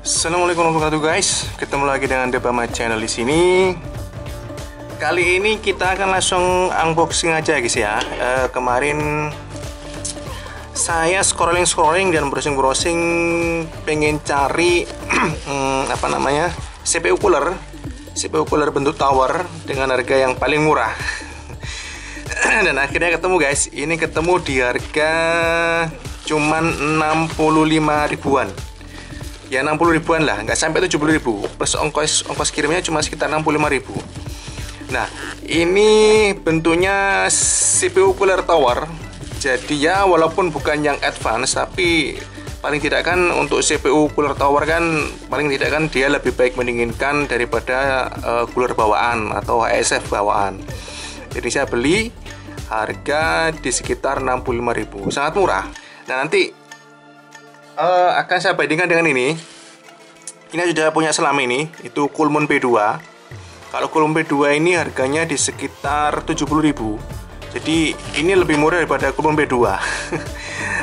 Assalamualaikum warahmatullahi wabarakatuh guys. Ketemu lagi dengan Debama Channel di sini. Kali ini kita akan langsung unboxing aja guys ya. Kemarin saya scrolling dan browsing pengen cari CPU cooler bentuk tower dengan harga yang paling murah. Dan akhirnya ketemu guys. Ini ketemu di harga cuman 65 ribuan. Ya 60 ribuan lah, nggak sampai 70 ribu. Plus ongkos kirimnya cuma sekitar 65 ribu. Nah, ini bentuknya CPU cooler tower. Jadi ya walaupun bukan yang advance, tapi paling tidak kan untuk CPU cooler tower kan paling tidak kan dia lebih baik mendinginkan daripada cooler bawaan atau HSF bawaan. Jadi saya beli harga di sekitar 65 ribu, sangat murah. Nah, nanti akan saya bandingkan dengan ini. Ini sudah punya selam ini, itu Coolmoon P2. Kalau Coolmoon P2 ini harganya di sekitar 70 ribu. Jadi ini lebih murah daripada Coolmoon P2.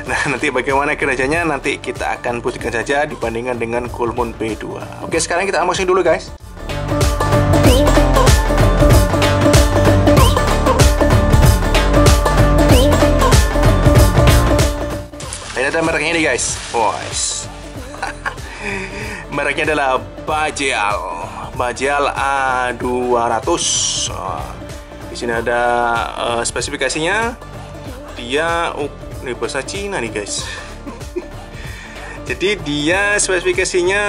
Nah, nanti bagaimana kinerjanya nanti kita akan buktikan saja dibandingkan dengan Coolmoon P2. Oke, sekarang kita unboxing dulu guys. Ini ada mereknya nih guys. Mereknya adalah Bajal A200. Di sini ada spesifikasinya. Dia ini bahasa Cina nih guys. Jadi dia spesifikasinya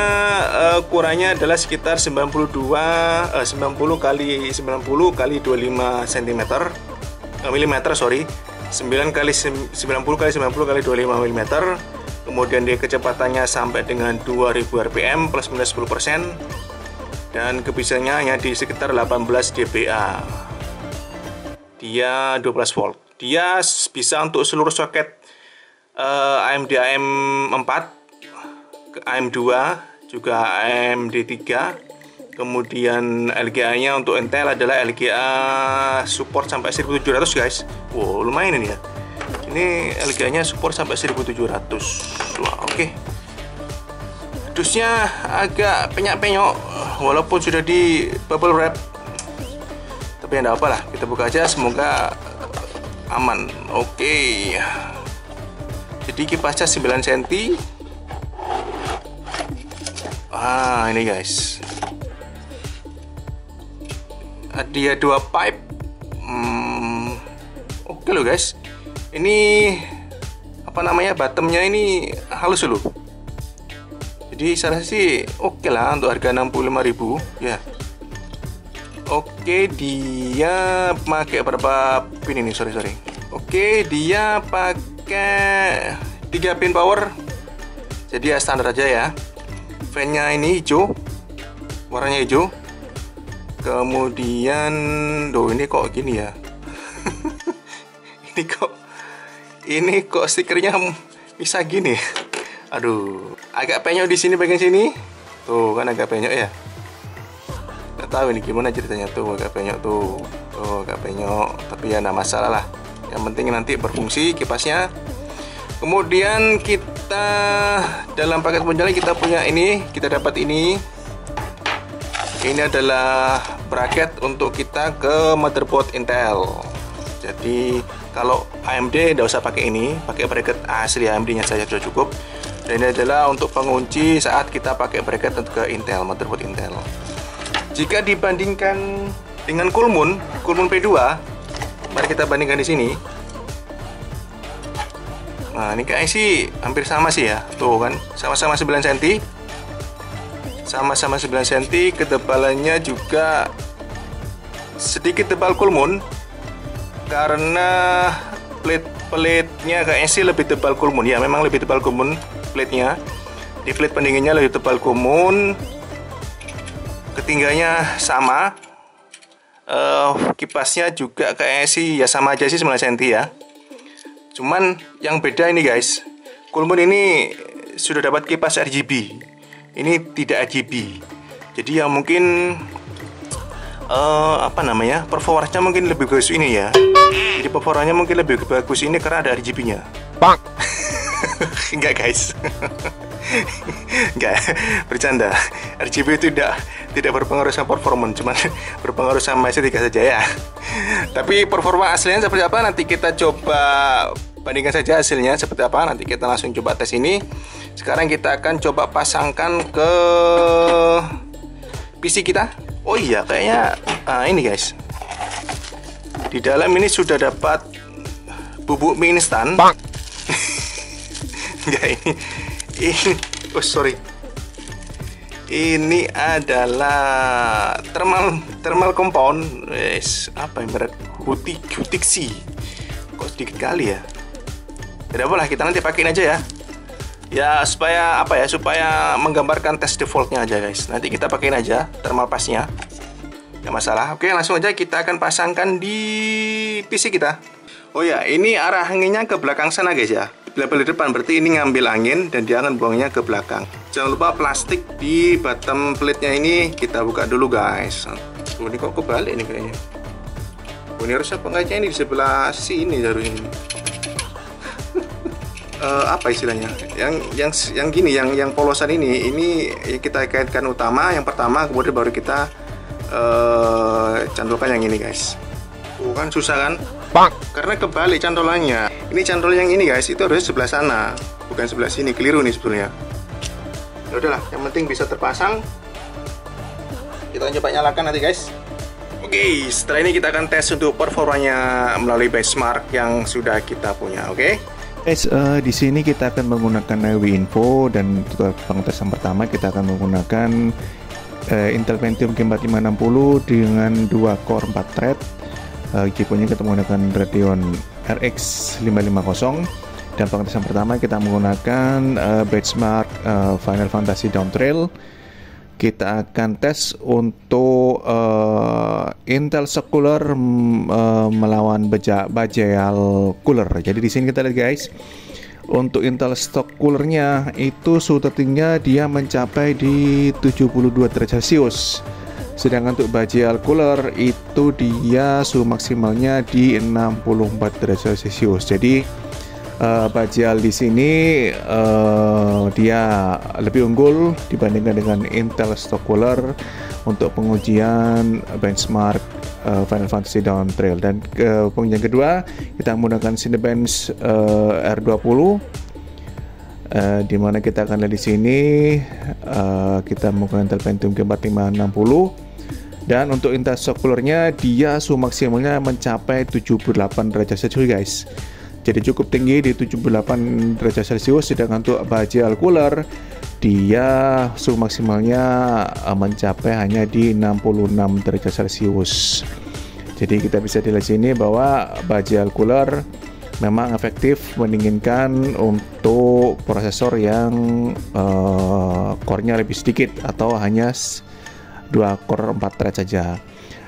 ukurannya adalah sekitar 90 kali 25 cm mm, sorry. 9 kali 90 kali 90 kali 25 mm. Kemudian dia kecepatannya sampai dengan 2000 rpm plus minus 10%. Dan kebisaannya hanya di sekitar 18 dBA. Dia 12 volt. Dia bisa untuk seluruh soket AMD AM4, AM2, juga AMD3. Kemudian LGA-nya untuk Intel adalah LGA support sampai 1700 guys. Wow, lumayan ini ya. Ini LGA-nya support sampai 1700. Wah, oke. Dusnya agak penyok-penyok walaupun sudah di bubble wrap. Tapi enggak apa lah, kita buka aja, semoga aman. Oke. Jadi kipasnya 9 cm. Ini guys. Dia 2 pipe. Oke loh guys. Ini bottomnya ini halus loh. Jadi saya rasa sih oke lah untuk harga 65 ribu ya. Oke, dia pakai berapa pin ini? Sorry. Oke, dia pakai 3 pin power. Jadi ya standar aja ya. Fan-nya ini hijau. Warnanya hijau. Kemudian, ini kok gini ya? ini kok stikernya bisa gini. Aduh, agak penyok di sini bagian sini. Tuh kan agak penyok ya. Nggak tahu ini gimana ceritanya tuh, agak penyok tuh. Tuh agak penyok, tapi ya nggak masalah lah. Yang penting nanti berfungsi kipasnya. Kemudian kita dalam paket penjualan kita punya ini, kita dapat ini. Ini adalah bracket untuk kita ke motherboard Intel. Jadi kalau AMD tidak usah pakai ini, pakai bracket asli AMD-nya saja sudah cukup. Dan ini adalah untuk pengunci saat kita pakai bracket untuk ke Intel, motherboard Intel. Jika dibandingkan dengan Coolmoon P2, mari kita bandingkan di sini. Nah, ini kayaknya sih hampir sama sih ya. Tuh kan, sama-sama 9 cm. Sama-sama 9 cm, ketebalannya juga sedikit tebal Coolmoon karena plate-nya kayaknya sih lebih tebal Coolmoon ya, memang lebih tebal Coolmoon plate-nya. Di plate pendinginnya lebih tebal Coolmoon. Ketinggiannya sama. Kipasnya juga kayaknya sih ya sama aja sih 9 cm ya. Cuman yang beda ini guys, Coolmoon ini sudah dapat kipas RGB. Ini tidak RGB. Jadi ya mungkin performanya mungkin lebih bagus ini ya. Jadi performanya mungkin lebih bagus ini karena ada RGB-nya. Enggak guys. Enggak, bercanda. RGB itu tidak berpengaruh sama performa, cuman berpengaruh sama estetika saja ya. Tapi performa aslinya seperti apa nanti kita coba bandingkan saja hasilnya seperti apa. Nanti kita langsung coba tes ini. Sekarang kita akan coba pasangkan ke PC kita. Oh iya, kayaknya ini guys. Di dalam ini sudah dapat bubuk mie instan. Enggak, ini oh sorry, ini adalah thermal compound. Apa yang berat? Hutixi. Kok sedikit kali ya? Tidak apa lah, kita nanti pakein aja ya. Ya supaya apa ya? Supaya menggambarkan tes defaultnya aja guys. Nanti kita pakein aja thermal passnya. Nggak masalah. Oke, langsung aja kita akan pasangkan di PC kita. Oh ya, ini arah anginnya ke belakang sana guys ya. Label di depan berarti ini ngambil angin dan dia akan buangnya ke belakang. Jangan lupa plastik di bottom plate-nya ini kita buka dulu guys. Oh, ini kok kebalik nih kayaknya. Oh, ini harusnya pengkaitnya ini di sebelah sini harusnya. Apa istilahnya? Yang gini, yang polosan ini kita kaitkan utama yang pertama, kemudian baru kita cantolkan yang ini guys. Kan susah kan? Karena kebalik cantolannya. Ini cantol yang ini guys, itu harusnya sebelah sana, bukan sebelah sini. Keliru nih sebetulnya. Ya udahlah, yang penting bisa terpasang. Kita coba nyalakan nanti guys. Oke, setelah ini kita akan tes untuk performanya melalui benchmark yang sudah kita punya. Oke. Guys, di sini kita akan menggunakan WinFo dan untuk pengetesan pertama kita akan menggunakan Intel Pentium G4560 dengan 2 core 4 thread. GPU-nya kita menggunakan Radeon RX 550 dan pengetesan pertama kita menggunakan benchmark Final Fantasy Dawn Trail. Kita akan tes untuk Intel Shock Cooler melawan Bajheal Cooler. Jadi di sini kita lihat guys, untuk Intel Shock Cooler-nya itu suhu tertingginya dia mencapai di 72 derajat Celcius. Sedangkan untuk Bajheal Cooler itu dia suhu maksimalnya di 64 derajat Celcius. Jadi Bajheal di sini dia lebih unggul dibandingkan dengan Intel Shock Cooler untuk pengujian benchmark Final Fantasy Dawn Trail. Dan pengujian kedua kita menggunakan Cinebench R20. Di mana kita akan lihat di sini kita menggunakan Intel Pentium G4560 dan untuk Intel Shock Cooler-nya dia suhu maksimalnya mencapai 78 derajat Celcius guys. Jadi cukup tinggi di 78 derajat Celcius. Sedangkan untuk Bajheal Cooler dia suhu maksimalnya mencapai hanya di 66 derajat Celcius. Jadi kita bisa dilihat sini bahwa Bajheal Cooler memang efektif mendinginkan untuk prosesor yang core-nya lebih sedikit atau hanya 2 core 4 thread saja.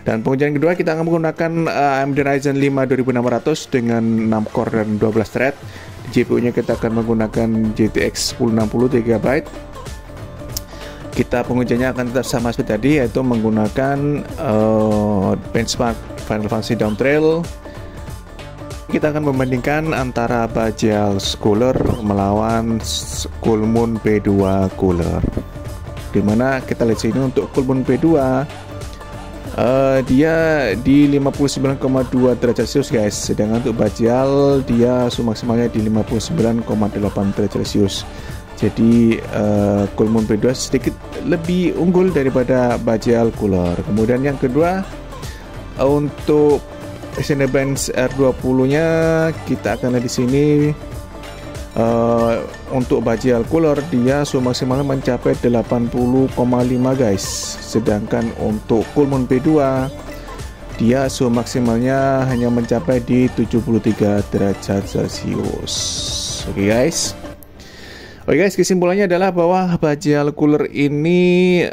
Dan pengujian kedua kita akan menggunakan AMD Ryzen 5 2600 dengan 6 core dan 12 thread. GPU-nya kita akan menggunakan GTX 1060 GB. Kita pengujiannya akan tetap sama seperti tadi, yaitu menggunakan benchmark Final Fantasy Dawn Trail. Kita akan membandingkan antara Bajheal Cooler melawan Coolmoon P2 Cooler. Dimana kita lihat sini untuk Coolmoon P2 dia di 59,2 derajat Celcius guys. Sedangkan untuk Bajheal dia suhu maksimalnya di 59,8 derajat Celcius. Jadi Coolmoon P2 sedikit lebih unggul daripada Bajheal Cooler. Kemudian yang kedua untuk Cinebench R20-nya kita akan lihat di sini untuk Bajheal Cooler dia suhu maksimalnya mencapai 80,5 guys. Sedangkan untuk Coolmoon P2 dia suhu maksimalnya hanya mencapai di 73 derajat Celcius. Oke guys. Oke guys, kesimpulannya adalah bahwa Bajheal Cooler ini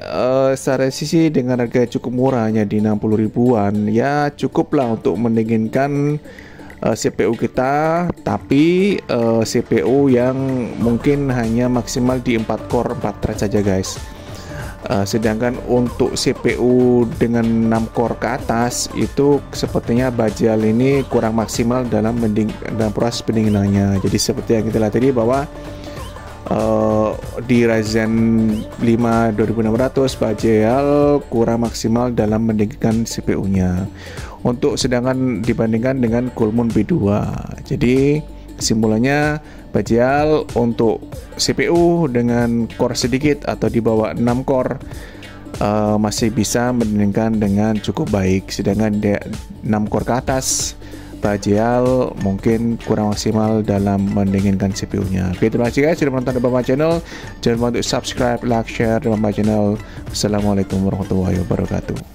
secara sisi dengan harga cukup murah, hanya di 60 ribuan, ya cukuplah untuk mendinginkan CPU kita, tapi CPU yang mungkin hanya maksimal di 4 core 4 thread saja guys. Sedangkan untuk CPU dengan 6 core ke atas itu sepertinya Bajheal ini kurang maksimal dalam proses pendinginannya. Jadi seperti yang kita lihat tadi bahwa di Ryzen 5 2600 Bajheal kurang maksimal dalam mendingin CPU-nya. Untuk sedangkan dibandingkan dengan Coolmoon B2. Jadi kesimpulannya Bajheal untuk CPU dengan core sedikit atau di bawah 6 core masih bisa mendingin dengan cukup baik. Sedangkan 6 core ke atas Bajheal mungkin kurang maksimal dalam mendinginkan CPU-nya. Oke, terima kasih guys sudah menonton Bamba Channel. Jangan lupa untuk subscribe, like, share Bamba Channel. Assalamualaikum warahmatullahi wabarakatuh.